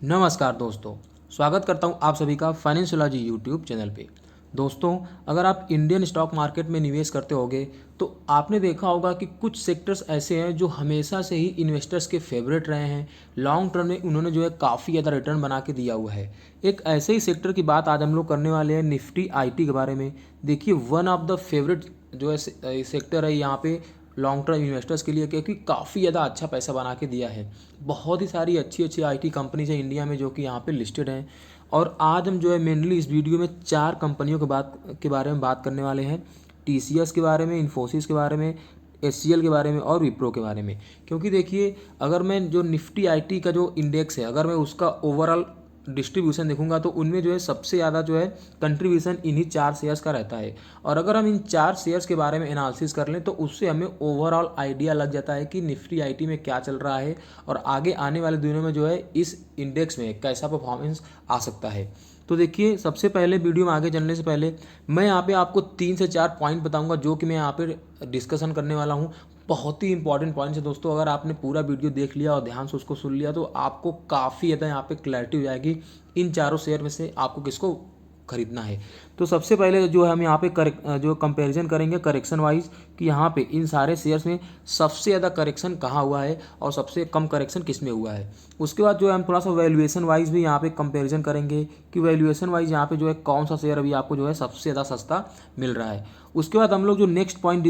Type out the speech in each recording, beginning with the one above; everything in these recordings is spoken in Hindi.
नमस्कार दोस्तों, स्वागत करता हूं आप सभी का फाइनेंशियोलॉजी यूट्यूब चैनल पे। दोस्तों, अगर आप इंडियन स्टॉक मार्केट में निवेश करते होगे तो आपने देखा होगा कि कुछ सेक्टर्स ऐसे हैं जो हमेशा से ही इन्वेस्टर्स के फेवरेट रहे हैं। लॉन्ग टर्म में उन्होंने जो है काफ़ी ज़्यादा रिटर्न बना के दिया हुआ है। एक ऐसे ही सेक्टर की बात आज हम लोग करने वाले हैं, निफ्टी आईटी के बारे में। देखिए, वन ऑफ द फेवरेट जो है सेक्टर है यहाँ पे लॉन्ग टर्म इन्वेस्टर्स के लिए, क्योंकि काफ़ी ज़्यादा अच्छा पैसा बना के दिया है। बहुत ही सारी अच्छी अच्छी आईटी कंपनीज हैं इंडिया में जो कि यहाँ पे लिस्टेड हैं। और आज हम जो है मेनली इस वीडियो में 4 कंपनियों के बारे में बात करने वाले हैं। टीसीएस के बारे में, इन्फोसिस के बारे में, एचसीएल के बारे में और विप्रो के बारे में। क्योंकि देखिए, अगर मैं जो निफ्टी आईटी का जो इंडेक्स है, अगर मैं उसका ओवरऑल डिस्ट्रीब्यूशन देखूंगा तो उनमें जो है सबसे ज़्यादा जो है कंट्रीब्यूशन इन्हीं 4 शेयर्स का रहता है। और अगर हम इन 4 शेयर्स के बारे में एनालिसिस कर लें तो उससे हमें ओवरऑल आइडिया लग जाता है कि निफ्टी आईटी में क्या चल रहा है और आगे आने वाले दिनों में जो है इस इंडेक्स में कैसा परफॉर्मेंस आ सकता है। तो देखिए, सबसे पहले वीडियो में आगे चलने से पहले मैं यहाँ पे आपको 3 से 4 पॉइंट बताऊंगा जो कि मैं यहाँ पे डिस्कशन करने वाला हूँ। बहुत ही इंपॉर्टेंट पॉइंट्स है दोस्तों। अगर आपने पूरा वीडियो देख लिया और ध्यान से उसको सुन लिया तो आपको काफ़ी ज़्यादा यहाँ पे क्लैरिटी हो जाएगी इन चारों शेयर में से आपको किसको खरीदना है। तो सबसे पहले जो हम यहाँ पे जो कंपैरिजन करेंगे करेक्शन वाइज कि यहाँ पे इन सारे शेयर्स में सबसे ज़्यादा करेक्शन कहाँ हुआ है और सबसे कम करेक्शन किस में हुआ है। उसके बाद जो है हम थोड़ा सा वैल्यूएशन वाइज भी यहाँ पे कंपैरिजन करेंगे कि वैल्यूएशन वाइज यहाँ पे जो है कौन सा शेयर अभी आपको जो है सबसे ज़्यादा सस्ता मिल रहा है। उसके बाद हम लोग जो नेक्स्ट पॉइंट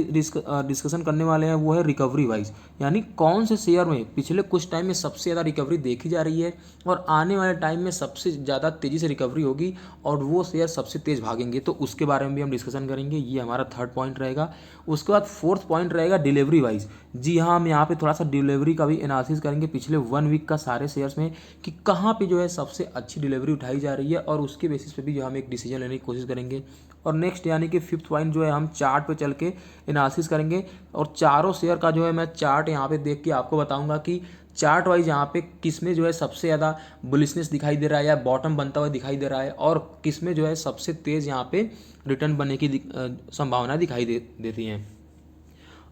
डिस्कशन करने वाले हैं वो है रिकवरी वाइज, यानी कौन से शेयर में पिछले कुछ टाइम में सबसे ज़्यादा रिकवरी देखी जा रही है और आने वाले टाइम में सबसे ज़्यादा तेज़ी से रिकवरी होगी और वो शेयर सबसे तेज़ भागेंगे। तो उसके बारे में भी हम डिस्कशन करेंगे। ये हमारा थर्ड पॉइंट रहेगा। उसके बाद फोर्थ पॉइंट रहेगा डिलीवरी वाइज। जी हाँ, हम यहाँ पे थोड़ा सा डिलीवरी का भी एनालिसिस करेंगे पिछले 1 वीक का सारे शेयर्स में कि कहाँ पे जो है सबसे अच्छी डिलीवरी उठाई जा रही है और उसके बेसिस पे भी जो हम एक डिसीजन लेने की कोशिश करेंगे। और नेक्स्ट यानी कि फिफ्थ पॉइंट जो है हम चार्ट पे चल के एनालिसिस करेंगे और चारों शेयर का जो है मैं चार्ट यहाँ पे देख के आपको बताऊंगा कि चार्ट वाइज यहाँ पे किस में जो है सबसे ज़्यादा बुलिशनेस दिखाई दे रहा है या बॉटम बनता हुआ दिखाई दे रहा है और किस में जो है सबसे तेज़ यहाँ पे रिटर्न बनने की संभावना दिखाई देती हैं।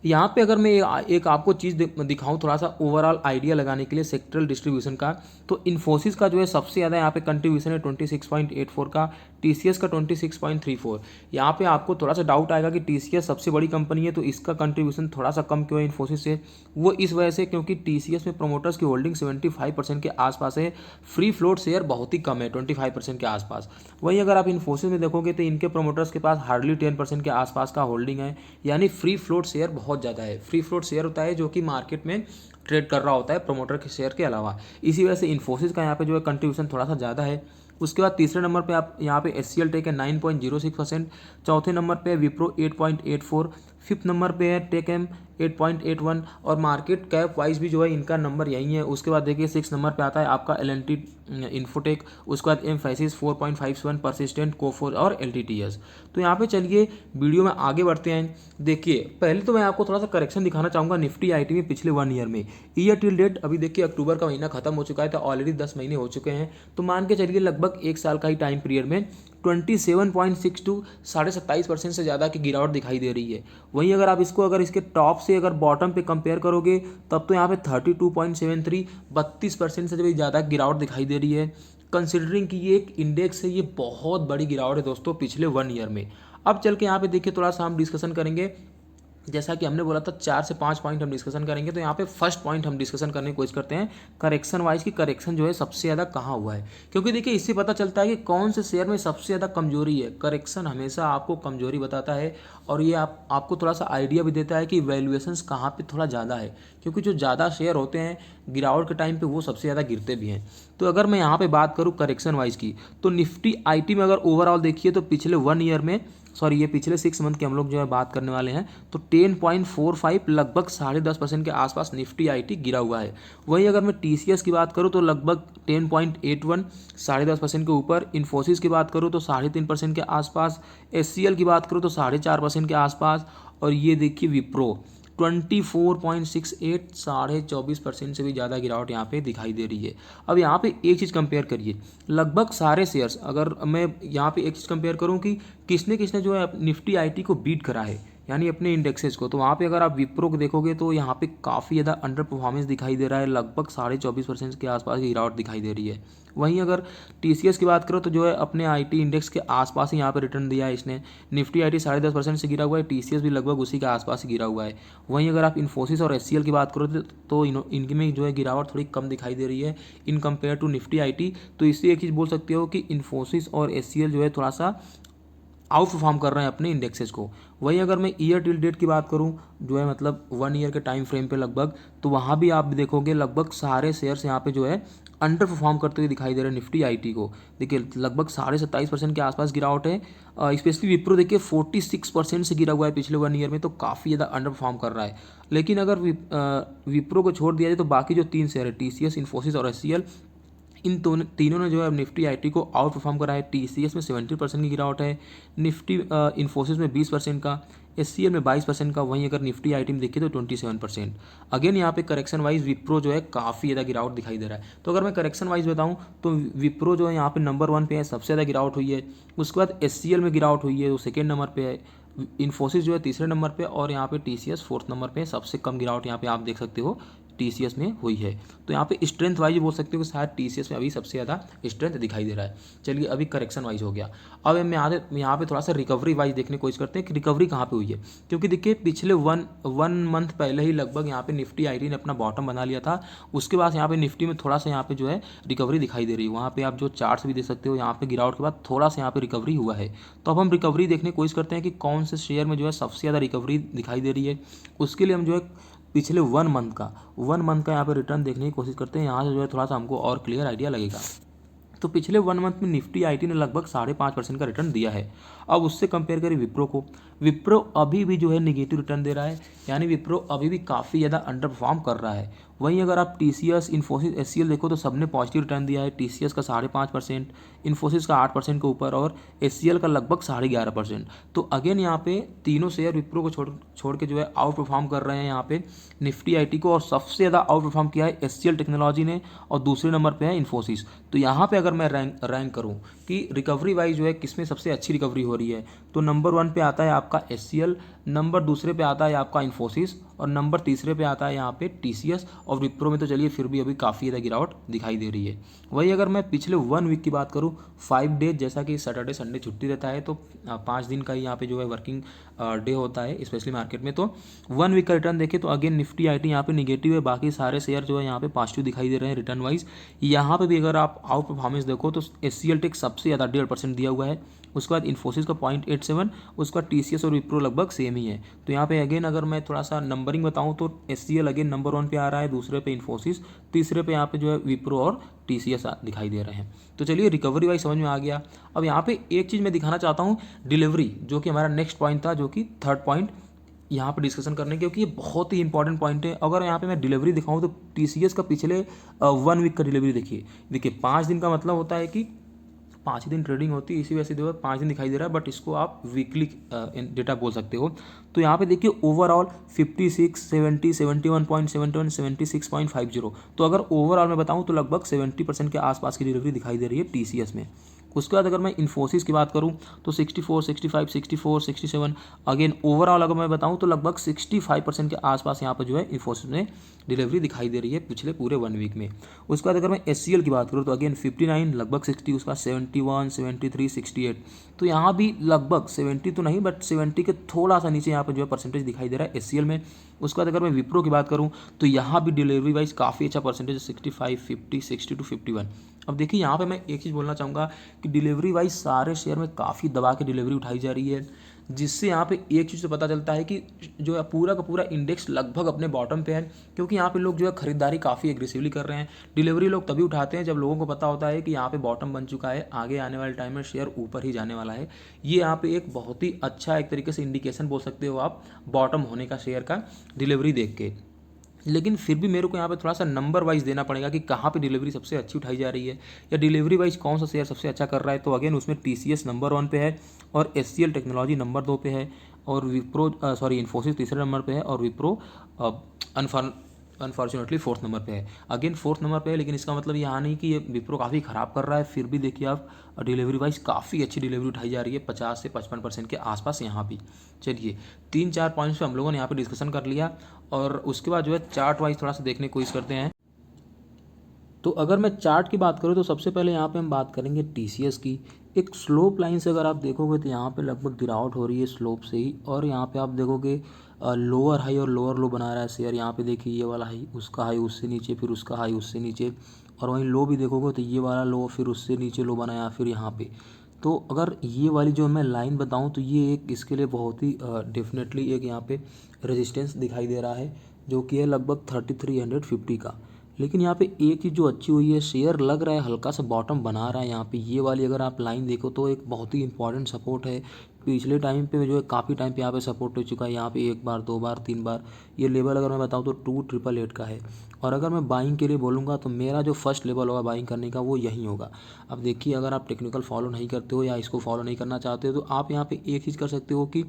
यहाँ पे अगर मैं एक आपको चीज़ दिखाऊँ थोड़ा सा ओवरऑल आइडिया लगाने के लिए सेक्टरल डिस्ट्रीब्यूशन का, तो इन्फोसिस का जो है सबसे ज़्यादा यहाँ पे कंट्रीब्यूशन है 26.84 का, टीसीएस का 26.34। यहाँ पे आपको थोड़ा सा डाउट आएगा कि टीसीएस सबसे बड़ी कंपनी है तो इसका कंट्रीब्यूशन थोड़ा सा कम क्यों है इन्फोसिस से। वो इस वजह से क्योंकि टीसीएस में प्रोमोटर्स की होल्डिंग 75% के आसपास है, फ्री फ्लोट शेयर बहुत ही कम है 25% के आसपास। वहीं अगर आप इन्फोसिस में देखोगे तो इनके प्रोमोटर्स के पास हार्डली 10% के आसपास का होल्डिंग है, यानी फ्री फ्लोट शेयर बहुत ज़्यादा है। फ्री फ्लोट शेयर होता है जो कि मार्केट में ट्रेड कर रहा होता है प्रमोटर के शेयर के अलावा। इसी वजह से इन्फोसिस का यहाँ पे जो है कंट्रीब्यूशन थोड़ा सा ज़्यादा है। उसके बाद तीसरे नंबर पे आप यहाँ पे एचसीएल टेक है 9.06%, चौथे नंबर पे विप्रो 8.84, फिफ्थ नंबर पे है टेक एम 8.81 और मार्केट कैप वाइज भी जो है इनका नंबर यही है। उसके बाद देखिए 6 नंबर पे आता है आपका एल&टी इन्फोटेक, उसके बाद एमफैसिस 4.57, परसिस्टेंट, कोफोर और एलटीटीएस। तो यहाँ पे चलिए वीडियो में आगे बढ़ते हैं। देखिए, पहले तो मैं आपको थोड़ा सा करेक्शन दिखाना चाहूँगा निफ्टी आईटी में पिछले 1 ईयर में। ईयर टिल डेट अभी देखिए अक्टूबर का महीना खत्म हो चुका है तो ऑलरेडी 10 महीने हो चुके हैं, तो मान के चलिए लगभग 1 साल का ही टाइम पीरियड में 27.62 27% से ज़्यादा की गिरावट दिखाई दे रही है। वहीं अगर आप इसको इसके टॉप से बॉटम पे कंपेयर करोगे तब तो यहाँ पे 32.73 32% से भी ज़्यादा गिरावट दिखाई दे रही है। कंसिडरिंग कि ये एक इंडेक्स है, ये बहुत बड़ी गिरावट है दोस्तों पिछले 1 ईयर में। अब चल के यहाँ पे देखिए थोड़ा सा हम डिस्कशन करेंगे। जैसा कि हमने बोला था 4 से 5 पॉइंट हम डिस्कशन करेंगे, तो यहाँ पे फर्स्ट पॉइंट हम डिस्कशन करने की कोशिश करते हैं करेक्शन वाइज कि करेक्शन जो है सबसे ज़्यादा कहाँ हुआ है। क्योंकि देखिए इससे पता चलता है कि कौन से शेयर में सबसे ज़्यादा कमजोरी है। करेक्शन हमेशा आपको कमजोरी बताता है और ये आपको थोड़ा सा आइडिया भी देता है कि वैल्यूएशंस कहाँ पे थोड़ा ज़्यादा है, क्योंकि जो ज़्यादा शेयर होते हैं गिरावट के टाइम पे वो सबसे ज़्यादा गिरते भी हैं। तो अगर मैं यहाँ पे बात करूँ करेक्शन वाइज की, तो निफ्टी आईटी में अगर ओवरऑल देखिए तो पिछले 1 ईयर में, सॉरी ये पिछले 6 मंथ की हम लोग जो है बात करने वाले हैं, तो 10.45 लगभग 10.5% के आसपास निफ्टी आईटी गिरा हुआ है। वहीं अगर मैं टीसीएस की बात करूं तो लगभग 10.81 10.5% के ऊपर, इन्फोसिस की बात करूं तो 3.5% के आसपास, एचसीएल की बात करूं तो 4.5% के आसपास और ये देखिए विप्रो 24.68 24.5% से भी ज़्यादा गिरावट यहाँ पे दिखाई दे रही है। अब यहाँ पे एक चीज़ कंपेयर करिए, लगभग सारे शेयर्स, अगर मैं यहाँ पे एक चीज़ कंपेयर करूँ कि किसने किसने जो है निफ्टी आईटी को बीट करा है, यानी अपने इंडेक्सेस को, तो वहाँ पे अगर आप विप्रो को देखोगे तो यहाँ पे काफ़ी ज़्यादा अंडर परफॉर्मेंस दिखाई दे रहा है, लगभग 24.5% के आसपास की गिरावट दिखाई दे रही है। वहीं अगर टीसीएस की बात करो तो जो है अपने आईटी इंडेक्स के आसपास ही यहाँ पे रिटर्न दिया है इसने। निफ्टी आईटी 10.5% से गिरा हुआ है, टीसीएस भी लगभग उसी के आसपास ही गिरा हुआ है। वहीं अगर आप इन्फोसिस और एचसीएल की बात करो तो इनके में जो है गिरावट थोड़ी कम दिखाई दे रही है in compare to Nifty IT. तो इससे एक चीज़ बोल सकते हो कि इन्फोसिस और एचसीएल जो है थोड़ा सा आउट परफॉर्म कर रहे हैं अपने इंडेक्सेस को। वहीं अगर मैं ईयर टिल डेट की बात करूं जो है मतलब 1 ईयर के टाइम फ्रेम पे लगभग, तो वहाँ भी आप देखोगे लगभग सारे शेयर्स यहाँ पे जो है अंडर परफॉर्म करते हुए दिखाई दे रहे हैं निफ्टी आईटी को। देखिए लगभग 27.5% के आसपास गिरावट है। स्पेशली विप्रो देखिए 46% से गिरा हुआ है पिछले 1 ईयर में, तो काफ़ी ज़्यादा अंडर परफॉर्म कर रहा है। लेकिन अगर विप्रो को छोड़ दिया जाए तो बाकी जो 3 शेयर है टीसीएस, इन्फोसिस और एचसीएल, इन तीनों ने जो है निफ्टी आईटी को आउट परफॉर्म करा है। टीसीएस में 70% की गिरावट है, निफ्टी इन्फोसिस में 20% का, एचसीएल में 22% का। वहीं अगर निफ्टी आईटी में देखिए तो 27%। अगेन यहाँ पे करेक्शन वाइज विप्रो जो है काफ़ी ज़्यादा गिरावट दिखाई दे रहा है। तो अगर मैं करेक्शन वाइज बताऊँ तो विप्रो जो है यहाँ पे नंबर 1 पे है, सबसे ज़्यादा गिरावट हुई है। उसके बाद एचसीएल में गिरावट हुई है, वो सेकेंड नंबर पे है। इन्फोसिस जो है तीसरे नंबर पे, और यहाँ पे टीसीएस फोर्थ नंबर पे। सबसे कम गिरावट यहाँ पे आप देख सकते हो टीसीएस में हुई है। तो यहाँ पे स्ट्रेंथ वाइज बोल सकते हो कि शायद टीसीएस में अभी सबसे ज़्यादा स्ट्रेंथ दिखाई दे रहा है। चलिए अभी करेक्शन वाइज हो गया। अब मैं यहाँ पे थोड़ा सा रिकवरी वाइज देखने की कोशिश करते हैं कि रिकवरी कहाँ पे हुई है। क्योंकि देखिए पिछले वन मंथ पहले ही लगभग यहाँ पे निफ्टी आईटी ने अपना बॉटम बना लिया था। उसके बाद यहाँ पे निफ्टी में थोड़ा सा यहाँ पे जो है रिकवरी दिखाई दे रही है। वहाँ पे आप जो चार्ट्स भी देख सकते हो, यहाँ पे गिरावट के बाद थोड़ा सा यहाँ पे रिकवरी हुआ है। तो अब हम रिकवरी देखने की कोशिश करते हैं कि कौन से शेयर में जो है सबसे ज़्यादा रिकवरी दिखाई दे रही है। उसके लिए हम जो है पिछले 1 मंथ का यहाँ पे रिटर्न देखने की कोशिश करते हैं। यहाँ से जो है थोड़ा सा हमको और क्लियर आइडिया लगेगा। तो पिछले 1 मंथ में निफ्टी आईटी ने लगभग 5.5% का रिटर्न दिया है। अब उससे कंपेयर करें विप्रो को, विप्रो अभी भी जो है निगेटिव रिटर्न दे रहा है, यानी विप्रो अभी भी काफ़ी ज़्यादा अंडर परफॉर्म कर रहा है। वहीं अगर आप टीसीएस, इन्फोसिस, एचसीएल देखो तो सबने पॉजिटिव रिटर्न दिया है। टीसीएस का 5.5%, इन्फोसिस का 8% के ऊपर, और एचसीएल का लगभग 11.5%। तो अगेन यहाँ पे तीनों शेयर विप्रो को छोड़ के जो है आउट परफॉर्म कर रहे हैं यहाँ पे निफ्टी आईटी को। और सबसे ज़्यादा आउट परफॉर्म किया है एचसीएल टेक्नोलॉजी ने, और दूसरे नंबर पे है इन्फोसिस। तो यहाँ पे अगर मैं रैंक करूँ कि रिकवरी वाइज जो है किसमें सबसे अच्छी रिकवरी हो रही है, तो नंबर 1 पे आता है आपका एचसीएल, नंबर दूसरे पे आता है आपका इन्फोसिस, और नंबर तीसरे पे आता है यहाँ पे टीसीएस। और विप्रो में तो चलिए फिर भी अभी काफ़ी ज़्यादा गिरावट दिखाई दे रही है। वही अगर मैं पिछले 1 वीक की बात करूँ, 5 डेज, जैसा कि सैटरडे संडे छुट्टी रहता है तो 5 दिन का ही यहाँ पे जो है वर्किंग डे होता है स्पेशली मार्केट में। तो 1 वीक का रिटर्न देखें तो अगेन निफ्टी आईटी यहाँ पे निगेटिव है, बाकी सारे शेयर जो है यहाँ पे पॉजिटिव दिखाई दे रहे हैं रिटर्न वाइज। यहाँ पे भी अगर आप आउट परफॉर्मेंस देखो तो एचसीएल टेक सबसे ज़्यादा 1.5% दिया हुआ है। उसके बाद इन्फोसिस का 0.87, उसका टीसीएस और विप्रो लगभग सेम ही है। तो यहाँ पे अगेन अगर मैं थोड़ा सा नंबरिंग बताऊँ तो एचसीएल अगेन नंबर 1 पे आ रहा है, दूसरे पे इन्फोसिस, तीसरे पे यहाँ पे जो है विप्रो और टीसीएस दिखाई दे रहे हैं। तो चलिए रिकवरी वाइज समझ में आ गया। अब यहाँ पे एक चीज़ मैं दिखाना चाहता हूँ, डिलीवरी, जो कि हमारा नेक्स्ट पॉइंट था, जो कि थर्ड पॉइंट यहाँ पे डिस्कशन करने, क्योंकि ये बहुत ही इंपॉर्टेंट पॉइंट है। अगर यहाँ पे मैं डिलीवरी दिखाऊँ तो टीसीएस का पिछले 1 वीक का डिलीवरी देखिए 5 दिन का मतलब होता है कि 5 ही दिन ट्रेडिंग होती है, इसी वजह से जो है 5 दिन दिखाई दे रहा है, बट इसको आप वीकली डेटा बोल सकते हो। तो यहाँ पे देखिए ओवरऑल 56, 70, 71.71, 76.50। तो अगर ओवरऑल मैं बताऊँ तो लगभग 70% के आसपास की डिलीवरी दिखाई दे रही है टीसीएस में। उसके बाद अगर मैं इन्फोसिस की बात करूं तो 64, 65, 64, 67। अगेन ओवरऑल अगर मैं बताऊं तो लगभग 65% के आसपास यहाँ पर जो है इन्फोसिस में डिलीवरी दिखाई दे रही है पिछले पूरे 1 वीक में। उसके बाद अगर मैं एचसीएल की बात करूं तो अगेन 59, लगभग 60, उसका 71, 73, 68। तो यहाँ भी लगभग 70 तो नहीं, बट 70 के थोड़ा सा नीचे यहाँ पर जो है परसेंटेज दिखाई दे रहा है एचसीएल में। उसके बाद अगर मैं विप्रो की बात करूँ तो यहाँ भी डिलीवरी वाइज काफ़ी अच्छा परसेंटेज, 65, 50, 60 to 51। अब देखिए यहाँ पे मैं एक चीज़ बोलना चाहूँगा कि डिलीवरी वाइज सारे शेयर में काफ़ी दबा के डिलीवरी उठाई जा रही है, जिससे यहाँ पे एक चीज़ से पता चलता है कि जो है पूरा का पूरा इंडेक्स लगभग अपने बॉटम पे है। क्योंकि यहाँ पे लोग जो है खरीदारी काफ़ी एग्रेसिवली कर रहे हैं। डिलीवरी लोग तभी उठाते हैं जब लोगों को पता होता है कि यहाँ पे बॉटम बन चुका है, आगे आने वाले टाइम में शेयर ऊपर ही जाने वाला है। ये यहाँ पे एक बहुत ही अच्छा एक तरीके से इंडिकेशन बोल सकते हो आप बॉटम होने का शेयर का, डिलीवरी देख के। लेकिन फिर भी मेरे को यहाँ पे थोड़ा सा नंबर वाइज देना पड़ेगा कि कहाँ पे डिलीवरी सबसे अच्छी उठाई जा रही है, या डिलीवरी वाइज कौन सा शेयर सबसे अच्छा कर रहा है। तो अगेन उसमें टीसीएस नंबर 1 पे है, और एचसीएल टेक्नोलॉजी नंबर 2 पे है, और इन्फोसिस तीसरे नंबर पे है, और विप्रो अनफॉर्चुनेटली फोर्थ नंबर पे है। अगेन फोर्थ नंबर पे है, लेकिन इसका मतलब यहाँ नहीं कि ये विप्रो काफ़ी ख़राब कर रहा है। फिर भी देखिए आप डिलीवरी वाइज काफ़ी अच्छी डिलीवरी उठाई जा रही है, 50 से 55% के आसपास यहाँ भी। चलिए 3-4 पॉइंट्स पे हम लोगों ने यहाँ पे डिस्कशन कर लिया, और उसके बाद जो है चार्ट वाइज थोड़ा सा देखने की कोशिश करते हैं। तो अगर मैं चार्ट की बात करूँ तो सबसे पहले यहाँ पे हम बात करेंगे टीसीएस की। एक स्लोप लाइन से अगर आप देखोगे तो यहाँ पे लगभग गिरावट हो रही है स्लोप से ही, और यहाँ पे आप देखोगे लोअर हाई और लोअर लो बना रहा है शेयर। यहाँ पे देखिए ये वाला हाई, उसका हाई उससे नीचे, फिर उसका हाई उससे नीचे, और वहीं लो भी देखोगे तो ये वाला लो फिर उससे नीचे लो बनाया फिर यहाँ पे। तो अगर ये वाली जो मैं लाइन बताऊँ तो ये एक इसके लिए बहुत ही डेफिनेटली एक यहाँ पे रेजिस्टेंस दिखाई दे रहा है, जो कि है लगभग 3350 का। लेकिन यहाँ पे एक चीज़ जो अच्छी हुई है, शेयर लग रहा है हल्का सा बॉटम बना रहा है यहाँ पे। ये वाली अगर आप लाइन देखो तो एक बहुत ही इंपॉर्टेंट सपोर्ट है। पिछले टाइम पे जो है काफ़ी टाइम पे यहाँ पे सपोर्ट हो चुका है, यहाँ पे 1 बार 2 बार 3 बार। ये लेवल अगर मैं बताऊँ तो 2888 का है। और अगर मैं बाइंग के लिए बोलूँगा तो मेरा जो फर्स्ट लेवल होगा बाइंग करने का वो यहीं होगा। अब देखिए अगर आप टेक्निकल फॉलो नहीं करते हो या इसको फॉलो नहीं करना चाहते हो तो आप यहाँ पे एक चीज़ कर सकते हो कि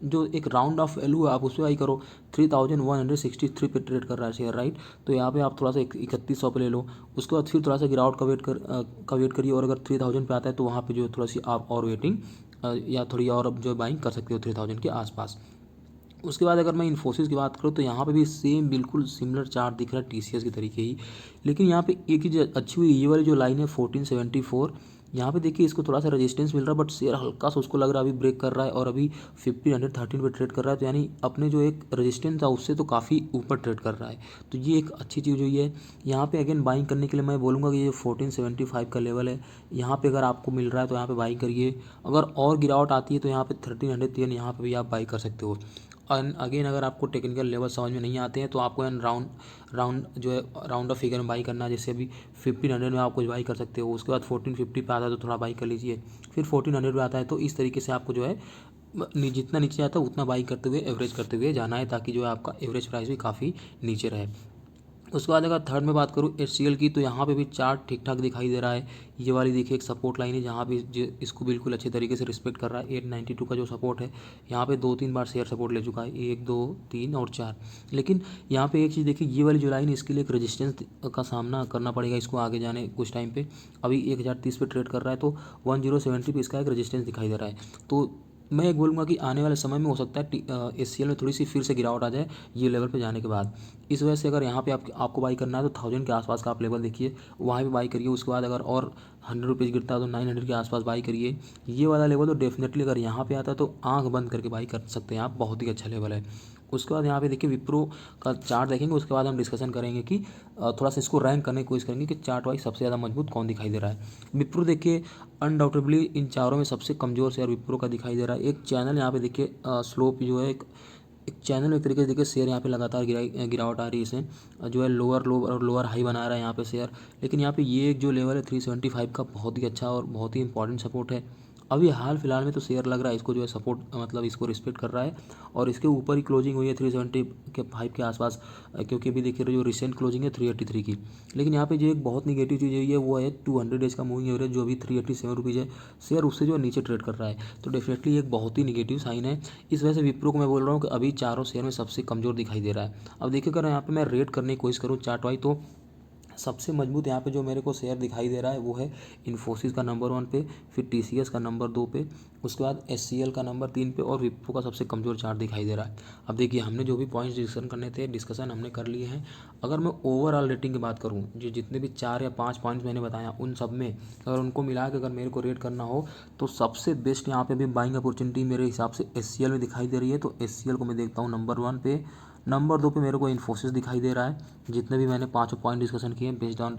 जो एक राउंड ऑफ वैल्यू है आप उस पर आई करो। 3163 पे ट्रेड कर रहा है शेयर, राइट। तो यहाँ पे आप थोड़ा सा 3100 पे ले लो, उसके बाद फिर थोड़ा सा गिरावट का वेट करिए, और अगर 3000 पे आता है तो वहाँ पे जो है थोड़ा सी आप और वेटिंग या थोड़ी और अब जो बाइंग कर सकते हो 3000 के आसपास। उसके बाद अगर मैं इन्फोसिस की बात करूँ तो यहाँ पे भी सेम बिल्कुल सिमिलर चार्ट दिख रहा है टीसीएस की तरीके ही। लेकिन यहाँ पे एक चीज़ अच्छी हुई, ये वाली जो लाइन है 1474, यहाँ पे देखिए इसको थोड़ा सा रेजिस्टेंस मिल रहा है, बट शेयर हल्का सा उसको लग रहा है अभी ब्रेक कर रहा है, और अभी 1513 पे ट्रेड कर रहा है। तो यानी अपने जो एक रेजिस्टेंस था उससे तो काफ़ी ऊपर ट्रेड कर रहा है। तो ये एक अच्छी चीज़ हुई है। यहाँ पे अगेन बाइंग करने के लिए मैं बोलूँगा कि ये 1475 का लेवल है, यहाँ पे अगर आपको मिल रहा है तो यहाँ पे बाई करिए। अगर और गिरावट आती है तो यहाँ पे 1310 यहाँ पे भी आप बाई कर सकते हो। एंड अगेन अगर आपको टेक्निकल लेवल समझ में नहीं आते हैं तो आपको एन राउंड राउंड जो है राउंड ऑफ फिगर में बाई करना है। जैसे अभी 1500 में आप कुछ बाई कर सकते हो, उसके बाद 1450 पे आता है तो थोड़ा बाई कर लीजिए, फिर 1400 पे आता है। तो इस तरीके से आपको जो है जितना नीचे आता है उतना बाई करते हुए एवरेज करते हुए जाना है, ताकि जो है आपका एवरेज प्राइस भी काफ़ी नीचे रहे। उसके बाद अगर थर्ड में बात करूँ एचसीएल की, तो यहाँ पे भी चार्ट ठीक ठाक दिखाई दे रहा है। ये वाली देखिए एक सपोर्ट लाइन है जहाँ भी इसको बिल्कुल अच्छे तरीके से रिस्पेक्ट कर रहा है। 892 का जो सपोर्ट है, यहाँ पे 2-3 बार शेयर सपोर्ट ले चुका है, 1 2 3 और 4। लेकिन यहाँ पे एक चीज़ देखिए, ये वाली जो लाइन है इसके लिए एक रेजिस्टेंस का सामना करना पड़ेगा इसको आगे जाने कुछ टाइम पे। अभी 1030 पे ट्रेड कर रहा है, तो 1070 पे इसका एक रेजिस्टेंस दिखाई दे रहा है। तो मैं एक बोलूँगा कि आने वाले समय में हो सकता है एचसीएल में थोड़ी सी फिर से गिरावट आ जाए ये लेवल पे जाने के बाद। इस वजह से अगर यहाँ पे आपको बाई करना है तो 1000 के आसपास का आप लेवल देखिए, वहाँ पे बाई करिए। उसके बाद अगर और 100 रुपीज़ गिरता है तो 900 के आसपास बाई करिए। ये वाला लेवल तो डेफिनेटली अगर यहाँ पे आता है तो आंख बंद करके बाई कर सकते हैं आप, बहुत ही अच्छा लेवल है। उसके बाद यहाँ पे देखिए विप्रो का चार्ट देखेंगे, उसके बाद हम डिस्कशन करेंगे कि थोड़ा सा इसको रैंक करने की कोशिश करेंगे कि चार्ट वाइज सबसे ज़्यादा मजबूत कौन दिखाई दे रहा है। विप्रो देखिए अनडाउटेबली इन चारों में सबसे कमज़ोर शेयर विप्रो का दिखाई दे रहा है। एक चैनल यहाँ पे देखिए स्लोप जो है एक चैनल में एक तरीके से देखिए शेयर यहाँ पे लगातार गिरावट आ रही है। इसे जो है लोअर लो और लोअर हाई बना रहा है यहाँ पे शेयर। लेकिन यहाँ पे ये एक जो लेवल है 375 का बहुत ही अच्छा और बहुत ही इंपॉर्टेंट सपोर्ट है। अभी हाल फिलहाल में तो शेयर लग रहा है इसको जो है सपोर्ट मतलब इसको रिस्पेक्ट कर रहा है, और इसके ऊपर ही क्लोजिंग हुई है 375 के आसपास, क्योंकि अभी देखिए जो रिसेंट क्लोजिंग है 383 की। लेकिन यहाँ पे जो एक बहुत निगेटिव चीज़ हुई है वो है 200 डेज का मूविंग एवरेज जो अभी 387 रुपीज़ है, शेयर उससे जो है नीचे ट्रेड कर रहा है। तो डेफिनेटली एक बहुत ही निगेटिव साइन है। इस वजह से विप्रो को मैं बोल रहा हूँ कि अभी चारों शेयर में सबसे कमज़ोर दिखाई दे रहा है। अब देखिए अगर यहाँ पे मैं रेट करने की कोशिश करूँ चार्ट वाइज, तो सबसे मजबूत यहाँ पे जो मेरे को शेयर दिखाई दे रहा है वो है इन्फोसिस का नंबर 1 पे, फिर टीसीएस का नंबर 2 पे, उसके बाद एचसीएल का नंबर 3 पे, और विप्रो का सबसे कमज़ोर चार्ट दिखाई दे रहा है। अब देखिए हमने जो भी पॉइंट्स डिस्कशन हमने कर लिए हैं। अगर मैं ओवरऑल रेटिंग की बात करूँ, जो जितने भी 4 या 5 पॉइंट्स मैंने बताया उन सब में अगर उनको मिला के अगर मेरे को रेट करना हो तो सबसे बेस्ट यहाँ पे भी बाइंग अपॉर्चुनिटी मेरे हिसाब से एचसीएल में दिखाई दे रही है। तो एचसीएल को मैं देखता हूँ नंबर 1 पे। नंबर 2 पे मेरे को इन्फोसिस दिखाई दे रहा है, जितने भी मैंने 5 पॉइंट डिस्कशन किए बेस्ड ऑन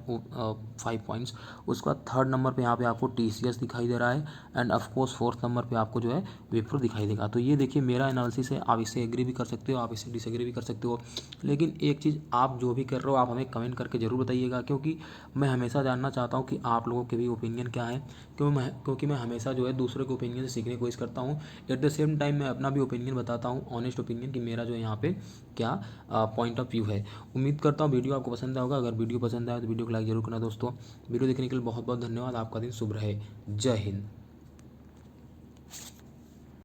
5 पॉइंट्स। उसके बाद थर्ड नंबर पे यहाँ पे आपको टीसीएस दिखाई दे रहा है, end of course fourth number पे आपको जो है विप्रो दिखाई देगा। तो ये देखिए मेरा एनालिसिस है, आप इससे एग्री भी कर सकते हो, आप इससे डिसएग्री भी कर सकते हो। लेकिन एक चीज़, आप जो भी कर रहे हो आप हमें कमेंट करके ज़रूर बताइएगा, क्योंकि मैं हमेशा जानना चाहता हूँ कि आप लोगों के भी ओपिनियन क्या है। क्योंकि मैं हमेशा जो है दूसरे के ओपिनियन से सीखने की कोशिश करता हूँ। एट द सेम टाइम मैं अपना भी ओपिनियन बताता हूँ, ऑनेस्ट ओपिनियन, कि मेरा जो है यहाँ पे क्या पॉइंट ऑफ व्यू है। उम्मीद करता हूँ वीडियो आपको पसंद आएगा। अगर वीडियो पसंद आए तो वीडियो को लाइक जरूर करना दोस्तों। वीडियो देखने के लिए बहुत बहुत धन्यवाद। आपका दिन शुभ रहे। जय हिंद।